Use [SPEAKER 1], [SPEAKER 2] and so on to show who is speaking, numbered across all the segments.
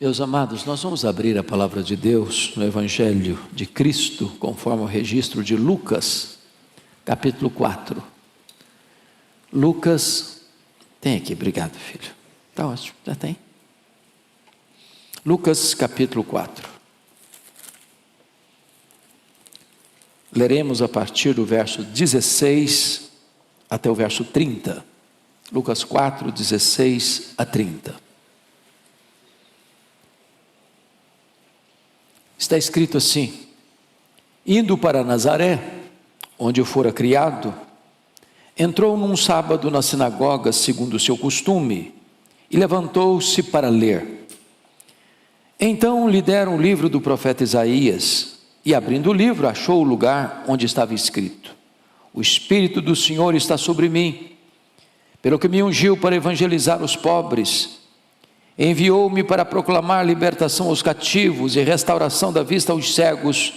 [SPEAKER 1] Meus amados, nós vamos abrir a palavra de Deus no Evangelho de Cristo, conforme o registro de Lucas, capítulo 4. Lucas, tem aqui, obrigado filho, está ótimo, já tem. Lucas capítulo 4. Leremos a partir do verso 16 até o verso 30. Lucas 4, 16 a 30. Está escrito assim: indo para Nazaré, onde fora criado, entrou num sábado na sinagoga, segundo o seu costume, e levantou-se para ler. Então lhe deram o livro do profeta Isaías, e abrindo o livro, achou o lugar onde estava escrito: o Espírito do Senhor está sobre mim, pelo que me ungiu para evangelizar os pobres, enviou-me para proclamar libertação aos cativos e restauração da vista aos cegos,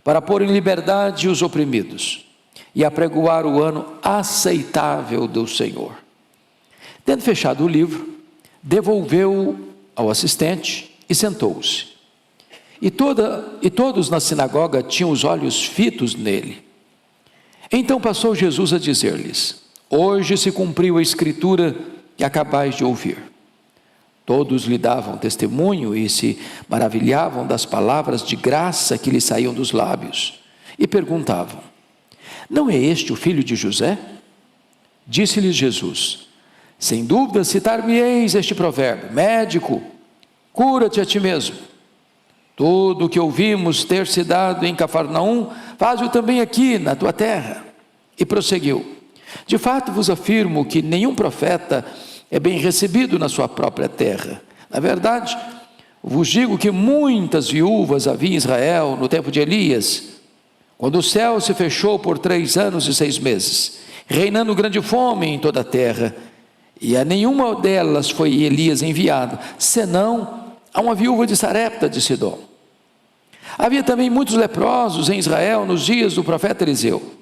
[SPEAKER 1] para pôr em liberdade os oprimidos, e apregoar o ano aceitável do Senhor. Tendo fechado o livro, devolveu-o ao assistente e sentou-se. E todos na sinagoga tinham os olhos fitos nele. Então passou Jesus a dizer-lhes: hoje se cumpriu a escritura que acabais de ouvir. Todos lhe davam testemunho e se maravilhavam das palavras de graça que lhe saíam dos lábios, e perguntavam: não é este o filho de José? Disse-lhes Jesus: sem dúvida citar-me-eis este provérbio: médico, cura-te a ti mesmo. Tudo o que ouvimos ter se dado em Cafarnaum, faz-o também aqui na tua terra. E prosseguiu: de fato vos afirmo que nenhum profeta é bem recebido na sua própria terra. Na verdade, vos digo que muitas viúvas havia em Israel no tempo de Elias, quando o céu se fechou por 3 anos e 6 meses, reinando grande fome em toda a terra, e a nenhuma delas foi Elias enviado, senão a uma viúva de Sarepta de Sidom. Havia também muitos leprosos em Israel nos dias do profeta Eliseu,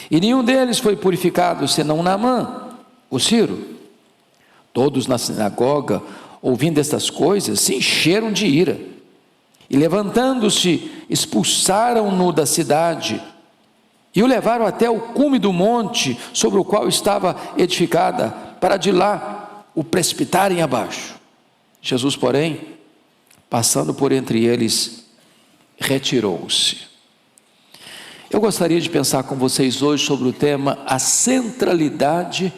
[SPEAKER 1] e nenhum deles foi purificado, senão Naamã, o sírio. Todos na sinagoga, ouvindo estas coisas, se encheram de ira, e levantando-se, expulsaram-no da cidade, e o levaram até o cume do monte, sobre o qual estava edificada, para de lá o precipitarem abaixo. Jesus, porém, passando por entre eles, retirou-se. Eu gostaria de pensar com vocês hoje sobre o tema: a centralidade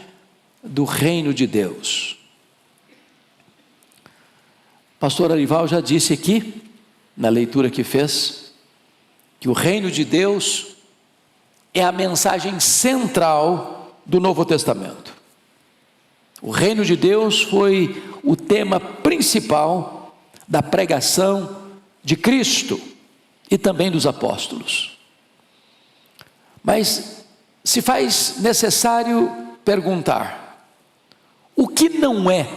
[SPEAKER 1] do reino de Deus. Pastor Arival já disse aqui, na leitura que fez, que o reino de Deus é a mensagem central do Novo Testamento. O reino de Deus foi o tema principal da pregação de Cristo e também dos apóstolos. Mas se faz necessário perguntar: o que não é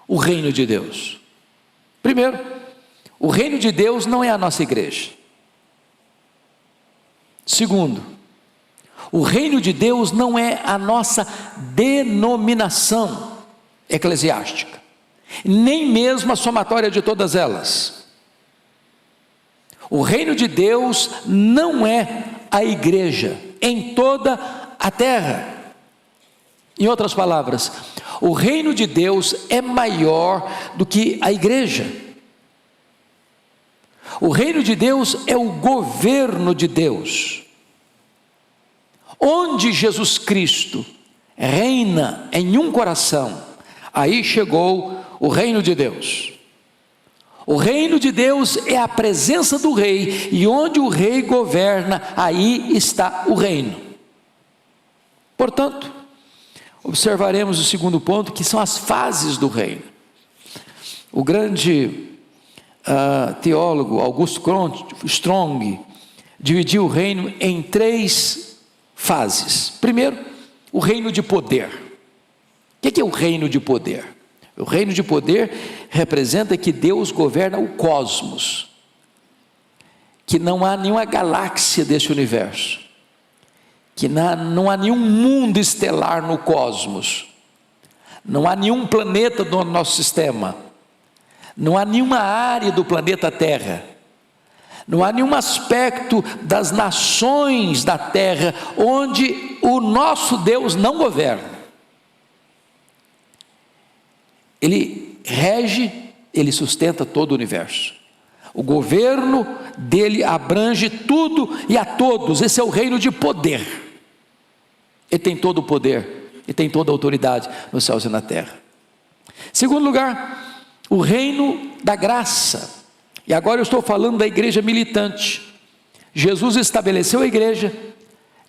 [SPEAKER 1] o reino de Deus? Primeiro, o reino de Deus não é a nossa igreja. Segundo, o reino de Deus não é a nossa denominação eclesiástica, nem mesmo a somatória de todas elas. O reino de Deus não é a igreja em toda a terra. Em outras palavras, o reino de Deus é maior do que a igreja. O reino de Deus é o governo de Deus. Onde Jesus Cristo reina em um coração, aí chegou o reino de Deus. O reino de Deus é a presença do rei, e onde o rei governa, aí está o reino. Portanto, observaremos o segundo ponto, que são as fases do reino. O grande teólogo Augusto Strong dividiu o reino em 3 fases. Primeiro, o reino de poder. O que é o reino de poder? O reino de poder representa que Deus governa o cosmos, que não há nenhuma galáxia desse universo, que não há nenhum mundo estelar no cosmos, não há nenhum planeta no nosso sistema, Não há nenhuma área do planeta Terra, não há nenhum aspecto das nações da terra onde o nosso Deus não governa. Ele rege, ele sustenta todo o universo. O governo dele abrange tudo e a todos. Esse é o reino de poder. Ele tem todo o poder, ele tem toda a autoridade nos céus e na terra. Segundo lugar, o reino da graça. E agora eu estou falando da igreja militante. Jesus estabeleceu a igreja,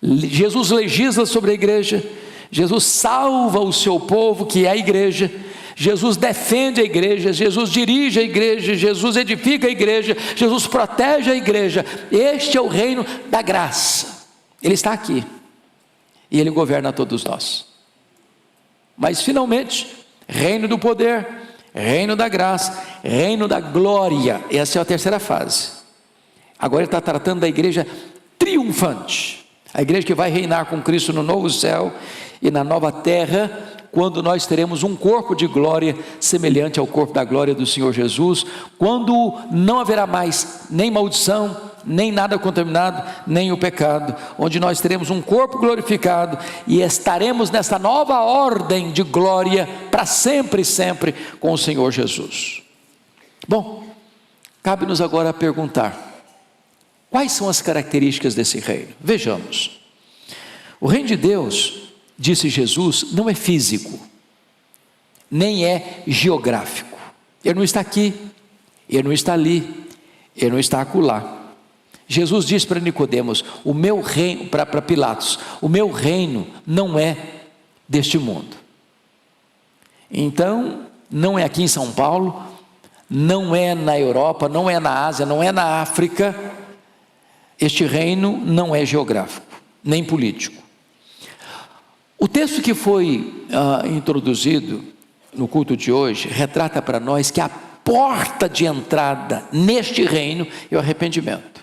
[SPEAKER 1] Jesus legisla sobre a igreja, Jesus salva o seu povo, que é a igreja, Jesus defende a igreja, Jesus dirige a igreja, Jesus edifica a igreja, Jesus protege a igreja. Este é o reino da graça. Ele está aqui e ele governa a todos nós. Mas finalmente, reino do poder, reino da graça, reino da glória. Essa é a terceira fase. Agora ele está tratando da igreja triunfante, a igreja que vai reinar com Cristo no novo céu e na nova terra, quando nós teremos um corpo de glória semelhante ao corpo da glória do Senhor Jesus, quando não haverá mais nem maldição, nem nada contaminado, nem o pecado, onde nós teremos um corpo glorificado e estaremos nessa nova ordem de glória para sempre e sempre com o Senhor Jesus. Bom, cabe-nos agora perguntar, quais são as características desse reino? Vejamos. O reino de Deus, disse Jesus, não é físico, nem é geográfico. Ele não está aqui, ele não está ali, ele não está acolá. Jesus disse para Nicodemos, o meu reino, para Pilatos, o meu reino não é deste mundo. Então, não é aqui em São Paulo, não é na Europa, não é na Ásia, não é na África. Este reino não é geográfico, nem político. O texto que foi introduzido no culto de hoje retrata para nós que a porta de entrada neste reino é o arrependimento.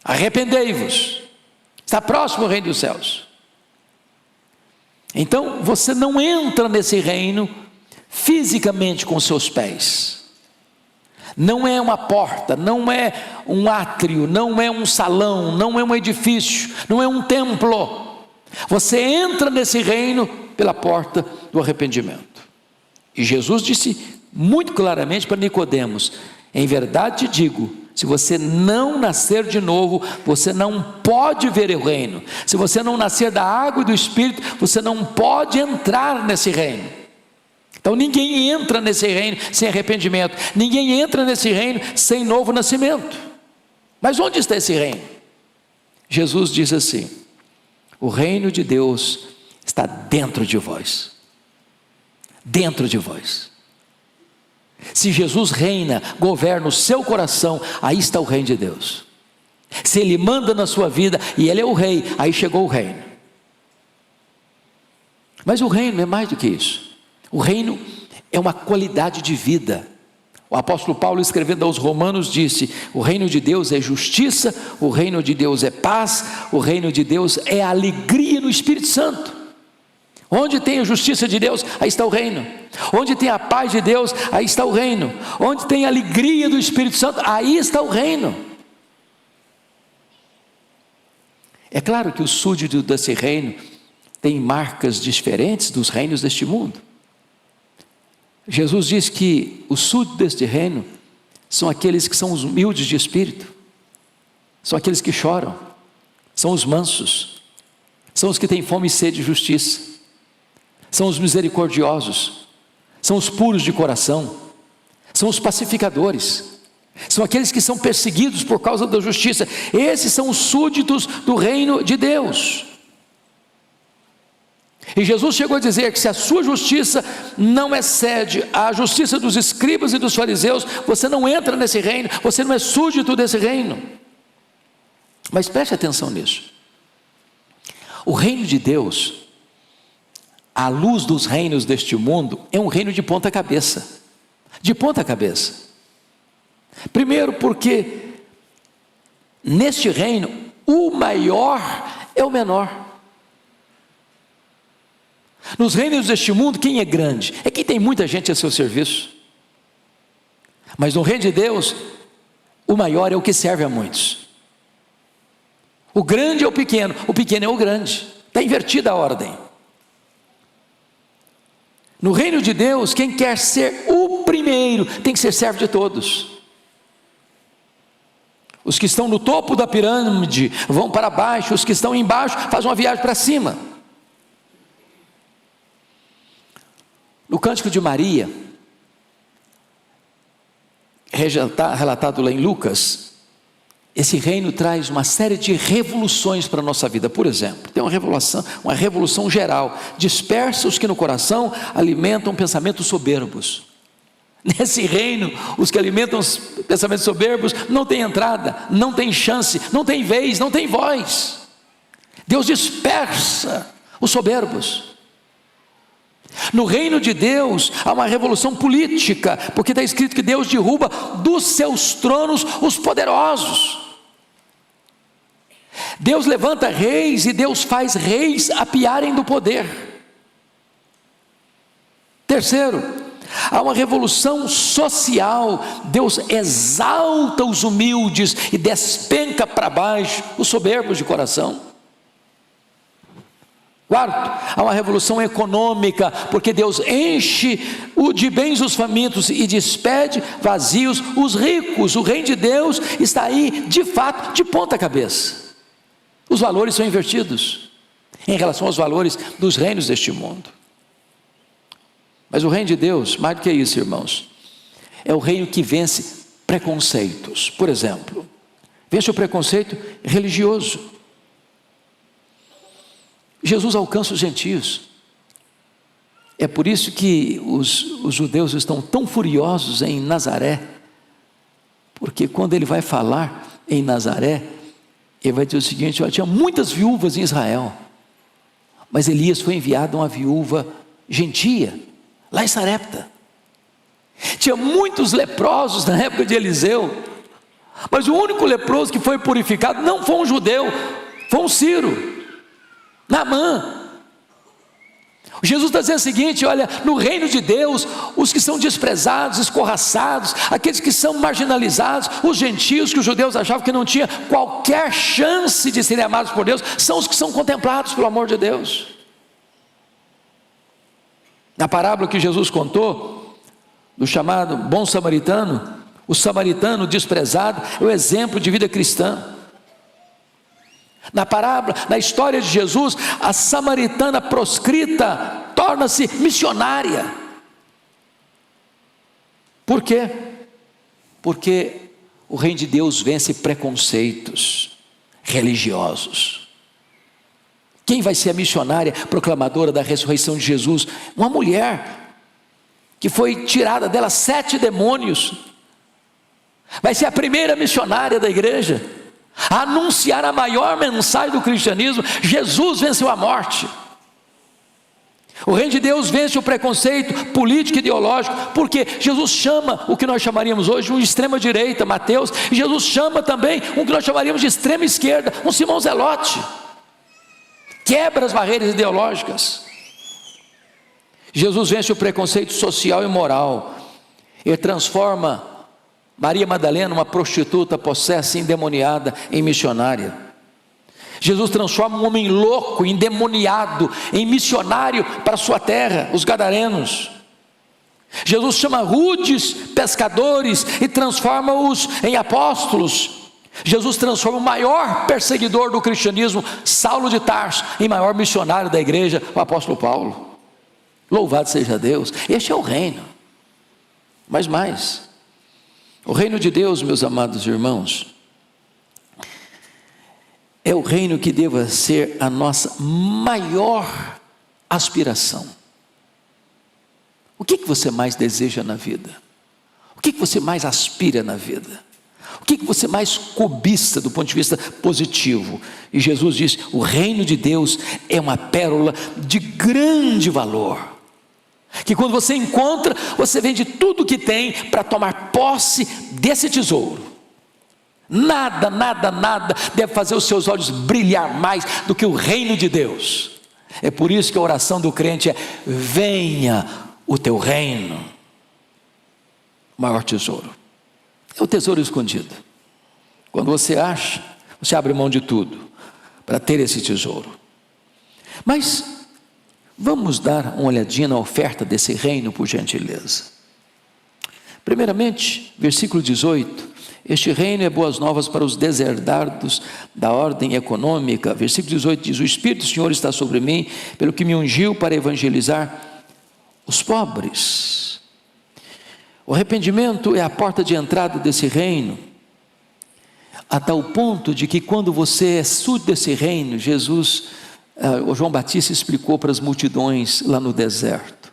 [SPEAKER 1] Arrependei-vos, está próximo o reino dos céus. Então você não entra nesse reino fisicamente com seus pés. Não é uma porta, não é um átrio, não é um salão, não é um edifício, não é um templo. Você entra nesse reino pela porta do arrependimento. E Jesus disse muito claramente para Nicodemos, em verdade te digo, se você não nascer de novo, você não pode ver o reino. Se você não nascer da água e do Espírito, você não pode entrar nesse reino. Então ninguém entra nesse reino sem arrependimento, ninguém entra nesse reino sem novo nascimento. Mas onde está esse reino? Jesus diz assim, o reino de Deus está dentro de vós. Dentro de vós. Se Jesus reina, governa o seu coração, aí está o reino de Deus. Se Ele manda na sua vida e Ele é o rei, aí chegou o reino. Mas o reino é mais do que isso. O reino é uma qualidade de vida. O apóstolo Paulo, escrevendo aos Romanos, disse, o reino de Deus é justiça, o reino de Deus é paz, o reino de Deus é alegria no Espírito Santo. Onde tem a justiça de Deus, aí está o reino. Onde tem a paz de Deus, aí está o reino. Onde tem a alegria do Espírito Santo, aí está o reino. É claro que o súdito desse reino tem marcas diferentes dos reinos deste mundo. Jesus diz que os súditos deste reino são aqueles que são os humildes de espírito, são aqueles que choram, são os mansos, são os que têm fome e sede de justiça, são os misericordiosos, são os puros de coração, são os pacificadores, são aqueles que são perseguidos por causa da justiça. Esses são os súditos do reino de Deus. E Jesus chegou a dizer que se a sua justiça não excede a justiça dos escribas e dos fariseus, você não entra nesse reino, você não é súdito desse reino. Mas preste atenção nisso. O reino de Deus, à luz dos reinos deste mundo, é um reino de ponta cabeça. De ponta cabeça. Primeiro porque neste reino o maior é o menor. Nos reinos deste mundo, quem é grande? É quem tem muita gente a seu serviço. Mas no reino de Deus, o maior é o que serve a muitos. O grande é o pequeno é o grande. Está invertida a ordem. No reino de Deus, quem quer ser o primeiro tem que ser servo de todos. Os que estão no topo da pirâmide vão para baixo, os que estão embaixo fazem uma viagem para cima. No Cântico de Maria, relatado lá em Lucas, esse reino traz uma série de revoluções para a nossa vida. Por exemplo, tem uma revolução geral, dispersa os que no coração alimentam pensamentos soberbos. Nesse reino, os que alimentam os pensamentos soberbos não têm entrada, não têm chance, não têm vez, não têm voz. Deus dispersa os soberbos. No reino de Deus há uma revolução política, porque está escrito que Deus derruba dos seus tronos os poderosos. Deus levanta reis e Deus faz reis apiarem do poder. Terceiro, há uma revolução social. Deus exalta os humildes e despenca para baixo os soberbos de coração. Quarto, há uma revolução econômica, porque Deus enche de bens os famintos e despede vazios os ricos. O reino de Deus está aí, de fato, de ponta cabeça. Os valores são invertidos em relação aos valores dos reinos deste mundo. Mas o reino de Deus, mais do que isso, irmãos, é o reino que vence preconceitos. Por exemplo, vence o preconceito religioso. Jesus alcança os gentios. É por isso que os judeus estão tão furiosos em Nazaré, porque quando ele vai falar em Nazaré, ele vai dizer o seguinte: olha, tinha muitas viúvas em Israel, mas Elias foi enviado a uma viúva gentia, lá em Sarepta. Tinha muitos leprosos na época de Eliseu, mas o único leproso que foi purificado não foi um judeu, foi um sírio, Naamã. Jesus está dizendo o seguinte: olha, no reino de Deus, os que são desprezados, escorraçados, aqueles que são marginalizados, os gentios que os judeus achavam que não tinha qualquer chance de serem amados por Deus, são os que são contemplados pelo amor de Deus. Na parábola que Jesus contou, do chamado bom samaritano, o samaritano desprezado é o exemplo de vida cristã. Na parábola, na história de Jesus, a samaritana proscrita torna-se missionária. Por quê? Porque o reino de Deus vence preconceitos religiosos. Quem vai ser a missionária proclamadora da ressurreição de Jesus? Uma mulher que foi tirada dela 7 demônios. Vai ser a primeira missionária da igreja a anunciar a maior mensagem do cristianismo: Jesus venceu a morte. O reino de Deus vence o preconceito político e ideológico, porque Jesus chama o que nós chamaríamos hoje um extrema direita, Mateus, e Jesus chama também o que nós chamaríamos de extrema esquerda, um Simão Zelote. Quebra as barreiras ideológicas. Jesus vence o preconceito social e moral. Ele transforma Maria Madalena, uma prostituta possessa e endemoniada, em missionária. Jesus transforma um homem louco, endemoniado, em missionário para a sua terra, os gadarenos. Jesus chama rudes pescadores e transforma-os em apóstolos. Jesus transforma o maior perseguidor do cristianismo, Saulo de Tarso, em maior missionário da igreja, o apóstolo Paulo. Louvado seja Deus. Este é o reino. Mas mais, o reino de Deus, meus amados irmãos, é o reino que deva ser a nossa maior aspiração. O que você mais deseja na vida? O que você mais aspira na vida? O que você mais cobiça do ponto de vista positivo? E Jesus diz: o reino de Deus é uma pérola de grande valor, que quando você encontra, você vende tudo o que tem para tomar posse desse tesouro. Nada deve fazer os seus olhos brilhar mais do que o reino de Deus. É por isso que a oração do crente é: venha o teu reino. O maior tesouro é o tesouro escondido. Quando você acha, você abre mão de tudo para ter esse tesouro. Mas vamos dar uma olhadinha na oferta desse reino, por gentileza. Primeiramente, versículo 18: este reino é boas novas para os deserdados da ordem econômica. Versículo 18 diz: o Espírito do Senhor está sobre mim, pelo que me ungiu para evangelizar os pobres. O arrependimento é a porta de entrada desse reino, a tal ponto de que quando você é súdito desse reino, o João Batista explicou para as multidões lá no deserto,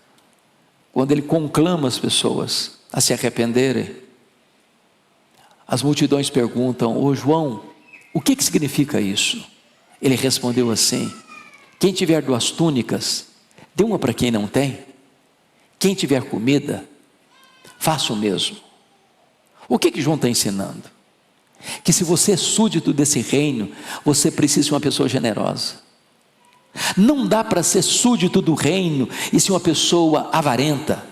[SPEAKER 1] quando ele conclama as pessoas a se arrependerem, as multidões perguntam: ô João, o que significa isso? Ele respondeu assim: quem tiver 2 túnicas, dê uma para quem não tem. Quem tiver comida, faça o mesmo. O que João está ensinando? Que se você é súdito desse reino, você precisa ser uma pessoa generosa. Não dá para ser súdito do reino e ser uma pessoa avarenta,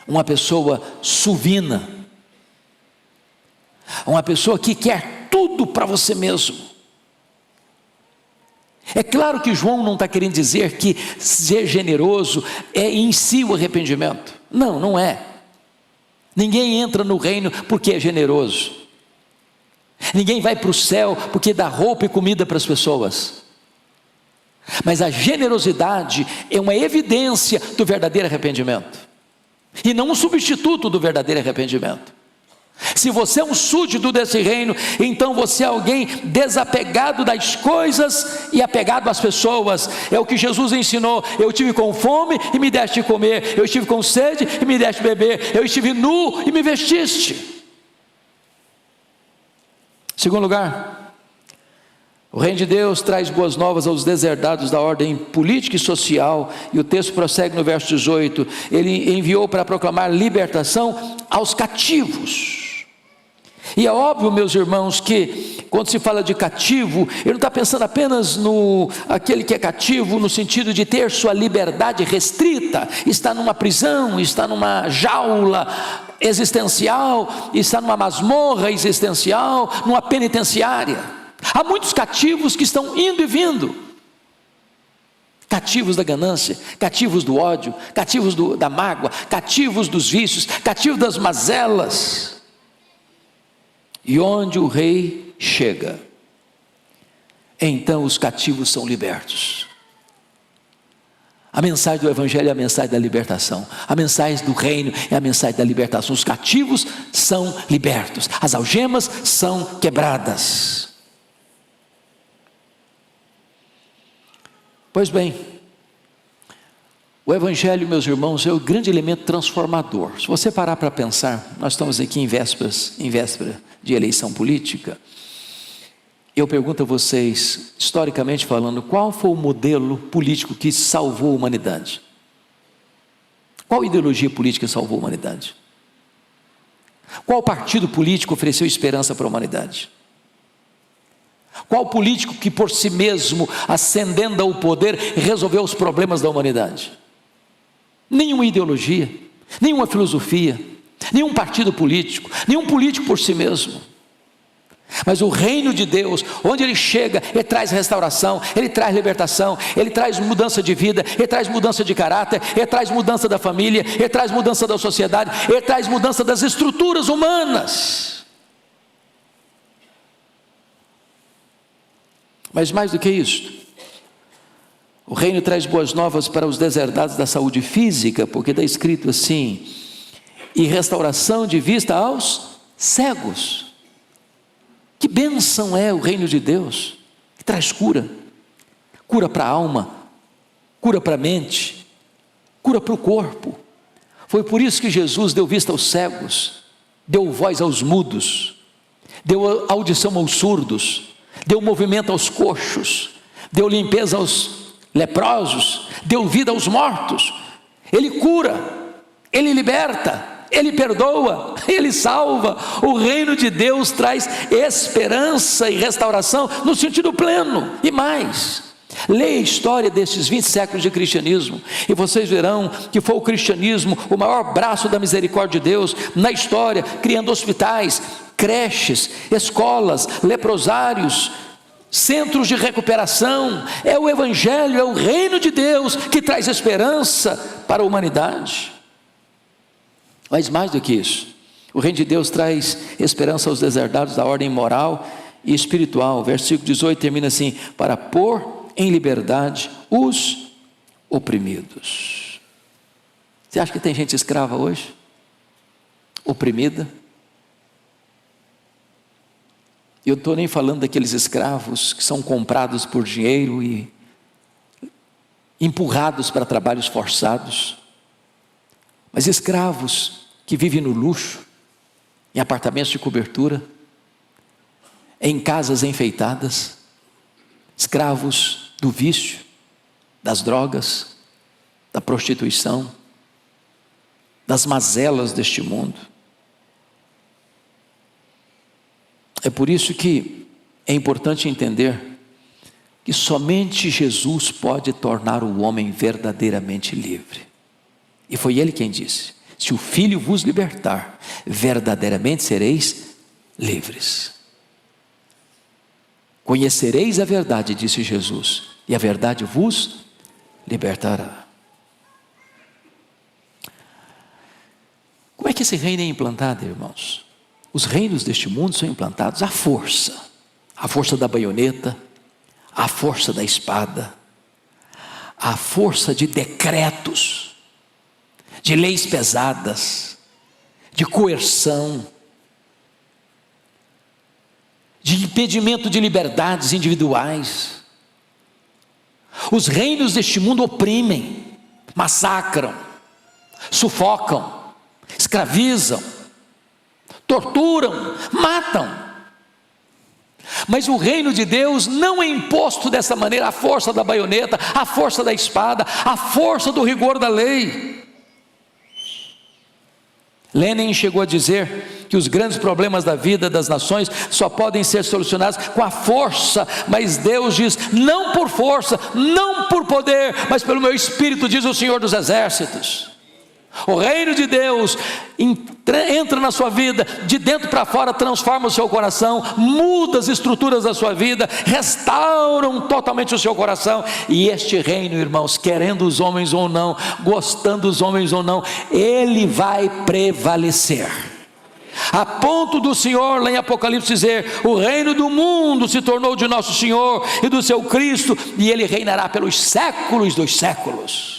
[SPEAKER 1] uma pessoa suvina, uma pessoa que quer tudo para você mesmo. É claro que João não está querendo dizer que ser generoso é em si o arrependimento. Não, não é. Ninguém entra no reino porque é generoso. Ninguém vai para o céu porque dá roupa e comida para as pessoas. Mas a generosidade é uma evidência do verdadeiro arrependimento, e não um substituto do verdadeiro arrependimento. Se você é um súdito desse reino, então você é alguém desapegado das coisas e apegado às pessoas. É o que Jesus ensinou: eu estive com fome e me deste comer, eu estive com sede e me deste beber, eu estive nu e me vestiste. Segundo lugar, o reino de Deus traz boas novas aos deserdados da ordem política e social, e o texto prossegue no verso 18: ele enviou para proclamar libertação aos cativos. E é óbvio, meus irmãos, que quando se fala de cativo, ele não está pensando apenas no aquele que é cativo no sentido de ter sua liberdade restrita, está numa prisão, está numa jaula existencial, está numa masmorra existencial, numa penitenciária. Há muitos cativos que estão indo e vindo, cativos da ganância, cativos do ódio, cativos da mágoa, cativos dos vícios, cativos das mazelas. E onde o rei chega, então os cativos são libertos. A mensagem do evangelho é a mensagem da libertação. A mensagem do reino é a mensagem da libertação. Os cativos são libertos, as algemas são quebradas. Pois bem, o evangelho, meus irmãos, é o grande elemento transformador. Se você parar para pensar, nós estamos aqui em véspera de eleição política. Eu pergunto a vocês, historicamente falando, qual foi o modelo político que salvou a humanidade? Qual ideologia política salvou a humanidade? Qual partido político ofereceu esperança para a humanidade? Qual político que por si mesmo, ascendendo ao poder, resolveu os problemas da humanidade? Nenhuma ideologia, nenhuma filosofia, nenhum partido político, nenhum político por si mesmo. Mas o reino de Deus, onde ele chega, ele traz restauração, ele traz libertação, ele traz mudança de vida, ele traz mudança de caráter, ele traz mudança da família, ele traz mudança da sociedade, ele traz mudança das estruturas humanas. Mas mais do que isso, o reino traz boas novas para os deserdados da saúde física, porque está escrito assim: e restauração de vista aos cegos. Que bênção é o reino de Deus, que traz cura, cura para a alma, cura para a mente, cura para o corpo. Foi por isso que Jesus deu vista aos cegos, deu voz aos mudos, deu audição aos surdos, deu movimento aos coxos, deu limpeza aos leprosos, deu vida aos mortos. Ele cura, ele liberta, ele perdoa, Ele salva. O reino de Deus traz esperança e restauração no sentido pleno. E mais, leia a história desses 20 séculos de cristianismo e vocês verão que foi o cristianismo o maior braço da misericórdia de Deus na história, criando hospitais, creches, escolas, leprosários, centros de recuperação. É o evangelho, é o reino de Deus que traz esperança para a humanidade. Mas mais do que isso, o reino de Deus traz esperança aos deserdados da ordem moral e espiritual. Versículo 18 termina assim: para pôr em liberdade os oprimidos. Você acha que tem gente escrava hoje? Oprimida? Eu não estou nem falando daqueles escravos que são comprados por dinheiro e empurrados para trabalhos forçados, mas escravos que vivem no luxo, em apartamentos de cobertura, em casas enfeitadas, escravos do vício, das drogas, da prostituição, das mazelas deste mundo. É por isso que é importante entender que somente Jesus pode tornar o homem verdadeiramente livre. E foi Ele quem disse: se o Filho vos libertar, verdadeiramente sereis livres. Conhecereis a verdade, disse Jesus, e a verdade vos libertará. Como é que esse reino é implantado, irmãos? Os reinos deste mundo são implantados à força da baioneta, à força da espada, à força de decretos, de leis pesadas, de coerção, de impedimento de liberdades individuais. Os reinos deste mundo oprimem, massacram, sufocam, escravizam, torturam, matam. Mas o reino de Deus não é imposto dessa maneira, a força da baioneta, a força da espada, a força do rigor da lei. Lenin chegou a dizer que os grandes problemas da vida das nações só podem ser solucionados com a força, mas Deus diz: não por força, não por poder, mas pelo meu Espírito, diz o Senhor dos Exércitos. O reino de Deus entra na sua vida, de dentro para fora, transforma o seu coração, muda as estruturas da sua vida, restauram totalmente o seu coração. E este reino, irmãos, querendo os homens ou não, gostando dos homens ou não, ele vai prevalecer, a ponto do Senhor lá em Apocalipse dizer: o reino do mundo se tornou de nosso Senhor e do seu Cristo, e ele reinará pelos séculos dos séculos.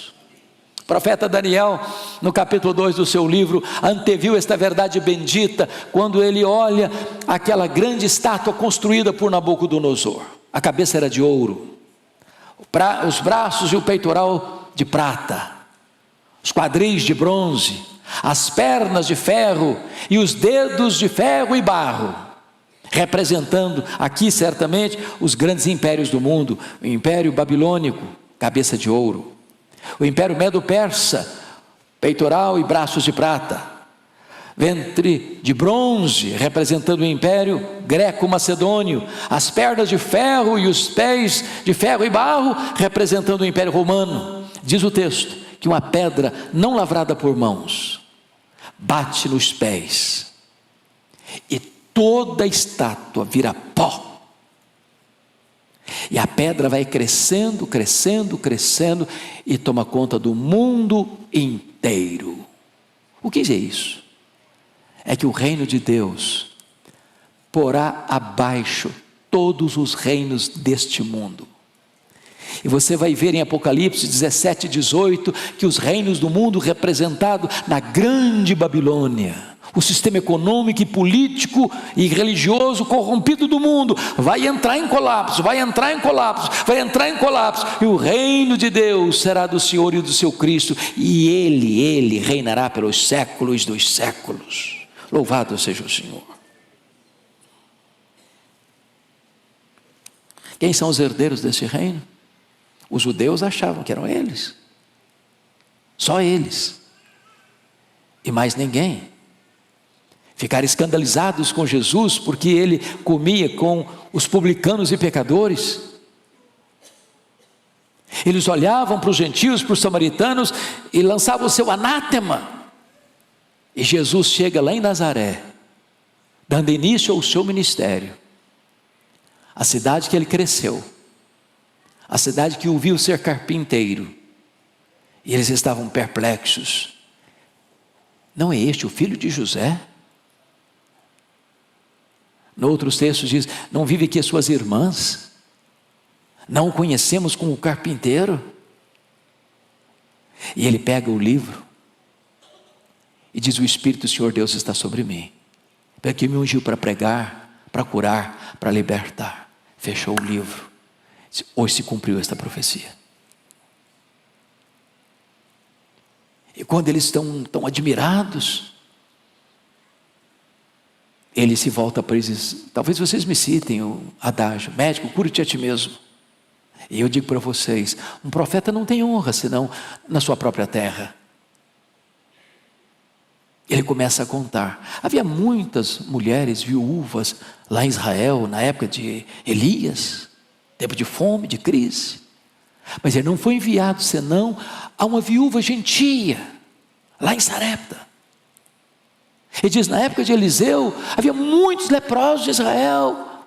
[SPEAKER 1] O profeta Daniel, no capítulo 2 do seu livro, anteviu esta verdade bendita, quando ele olha aquela grande estátua construída por Nabucodonosor. A cabeça era de ouro, os braços e o peitoral de prata, os quadris de bronze, as pernas de ferro e os dedos de ferro e barro, representando aqui certamente os grandes impérios do mundo: o Império Babilônico, cabeça de ouro; o Império Medo-Persa, peitoral e braços de prata; ventre de bronze, representando o Império Greco-Macedônio; as pernas de ferro e os pés de ferro e barro, representando o Império Romano. Diz o texto que uma pedra não lavrada por mãos bate nos pés e toda a estátua vira pó. E a pedra vai crescendo, crescendo, crescendo e toma conta do mundo inteiro. O que é isso? É que o reino de Deus porá abaixo todos os reinos deste mundo. E você vai ver em Apocalipse 17, 18, que os reinos do mundo representados na grande Babilônia, o sistema econômico e político e religioso corrompido do mundo, vai entrar em colapso, vai entrar em colapso, vai entrar em colapso, e o reino de Deus será do Senhor e do seu Cristo, e Ele reinará pelos séculos dos séculos. Louvado seja o Senhor. Quem são os herdeiros desse reino? Os judeus achavam que eram eles, só eles, e mais ninguém. ficaram escandalizados com Jesus, porque ele comia com os publicanos e pecadores. Eles olhavam para os gentios, para os samaritanos, e lançavam o seu anátema. E Jesus chega lá em Nazaré, dando início ao seu ministério, a cidade que ele cresceu, a cidade que o viu ser carpinteiro, e eles estavam perplexos. Não é este o filho de José? No outros textos diz, não vive aqui as suas irmãs? Não o conhecemos como carpinteiro? E ele pega o livro e diz, o Espírito do Senhor Deus está sobre mim, porque me ungiu para pregar, para curar, para libertar. Fechou o livro. Hoje se cumpriu esta profecia. E quando eles estão tão admirados, ele se volta para eles. Talvez vocês me citem o adágio, médico, cura-te a ti mesmo. E eu digo para vocês, um profeta não tem honra senão na sua própria terra. Ele começa a contar. Havia muitas mulheres viúvas lá em Israel, na época de Elias, tempo de fome, de crise. Mas ele não foi enviado senão a uma viúva gentia, lá em Sarepta. Ele diz, na época de Eliseu, havia muitos leprosos de Israel,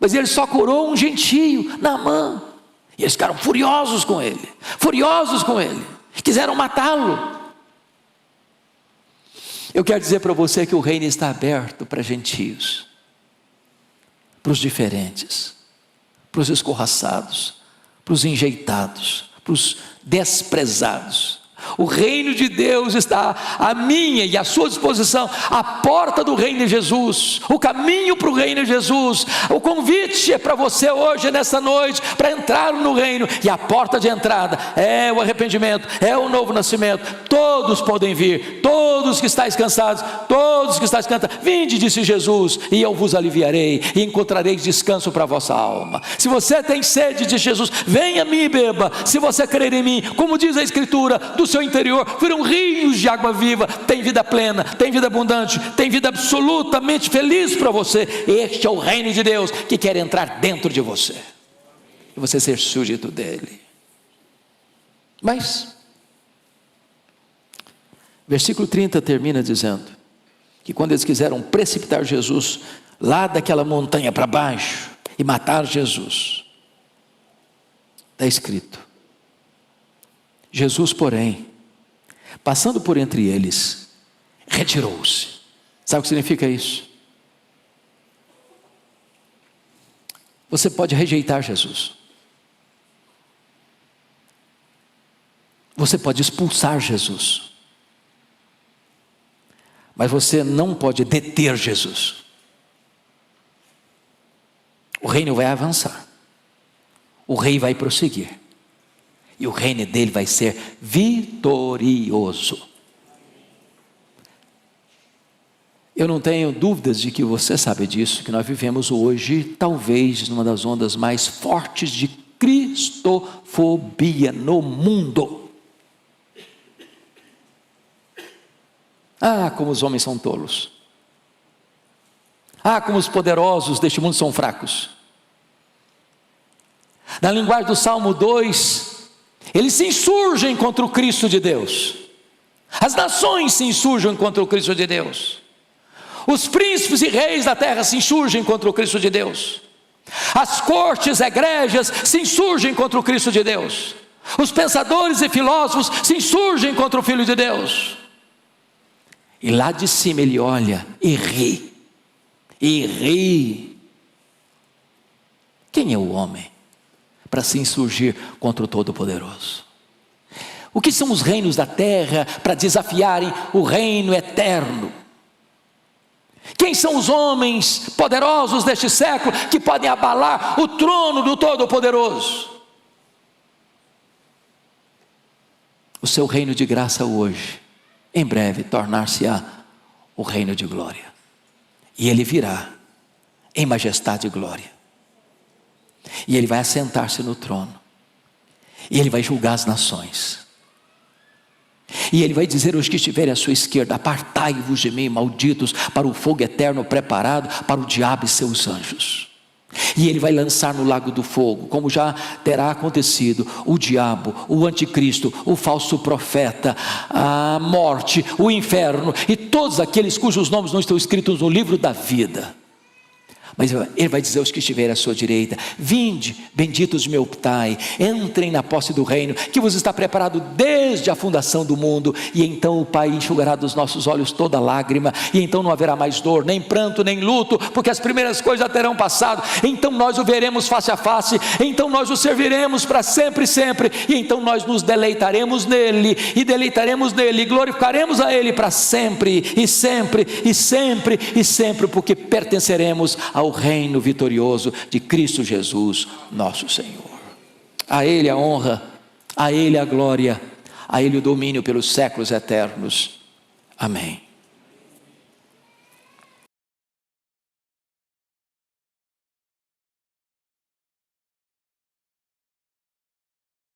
[SPEAKER 1] mas ele só curou um gentio, Naamã. E eles ficaram furiosos com ele, quiseram matá-lo. Eu quero dizer para você que o reino está aberto para gentios, para os diferentes, para os escorraçados, para os enjeitados, para os desprezados. O reino de Deus está à minha e à sua disposição. A porta do reino de Jesus, o caminho para o reino de Jesus. O convite é para você hoje, nessa noite, para entrar no reino. E a porta de entrada é o arrependimento, é o novo nascimento. Todos podem vir, todos que estáis cansados, todos que estáis cansados, vinde, disse Jesus, e eu vos aliviarei, e encontrareis descanso para a vossa alma. Se você tem sede, disse Jesus, venha a mim e beba. Se você crer em mim, como diz a Escritura, do seu interior virão rios de água viva. Tem vida plena, tem vida abundante, tem vida absolutamente feliz para você. Este é o reino de Deus que quer entrar dentro de você e você ser súdito dele. Mas versículo 30 termina dizendo que quando eles quiseram precipitar Jesus lá daquela montanha para baixo e matar Jesus, está escrito, Jesus, porém, passando por entre eles, retirou-se. Sabe o que significa isso? Você pode rejeitar Jesus, você pode expulsar Jesus, mas você não pode deter Jesus. O reino vai avançar, o rei vai prosseguir, e o reino dele vai ser vitorioso. Eu não tenho dúvidas de que você sabe disso, que nós vivemos hoje, talvez, numa das ondas mais fortes de cristofobia no mundo. Ah, como os homens são tolos. Ah, como os poderosos deste mundo são fracos. Na linguagem do Salmo 2, eles se insurgem contra o Cristo de Deus. As nações se insurgem contra o Cristo de Deus. Os príncipes e reis da terra se insurgem contra o Cristo de Deus. As cortes egrégias se insurgem contra o Cristo de Deus. Os pensadores e filósofos se insurgem contra o Filho de Deus. E lá de cima ele olha e ri. E ri. Quem é o homem para se insurgir contra o Todo-Poderoso? O que são os reinos da terra para desafiarem o reino eterno? Quem são os homens poderosos deste século que podem abalar o trono do Todo-Poderoso? O seu reino de graça hoje, em breve, tornar-se-á o reino de glória. E ele virá em majestade e glória. E ele vai assentar-se no trono. E ele vai julgar as nações. E ele vai dizer aos que estiverem à sua esquerda: apartai-vos de mim, malditos, para o fogo eterno preparado para o diabo e seus anjos. E ele vai lançar no lago do fogo, como já terá acontecido, o diabo, o anticristo, o falso profeta, a morte, o inferno e todos aqueles cujos nomes não estão escritos no livro da vida. Mas ele vai dizer aos que estiverem à sua direita: vinde, benditos de meu Pai, entrem na posse do reino que vos está preparado desde a fundação do mundo. E então o Pai enxugará dos nossos olhos toda lágrima, e então não haverá mais dor, nem pranto, nem luto, porque as primeiras coisas já terão passado. Então nós o veremos face a face, então nós o serviremos para sempre e sempre, e então nós nos deleitaremos nele, e glorificaremos a ele para sempre, e sempre, e sempre, e sempre, porque pertenceremos ao reino vitorioso de Cristo Jesus, nosso Senhor. A ele a honra, a ele a glória, a ele o domínio pelos séculos eternos. Amém.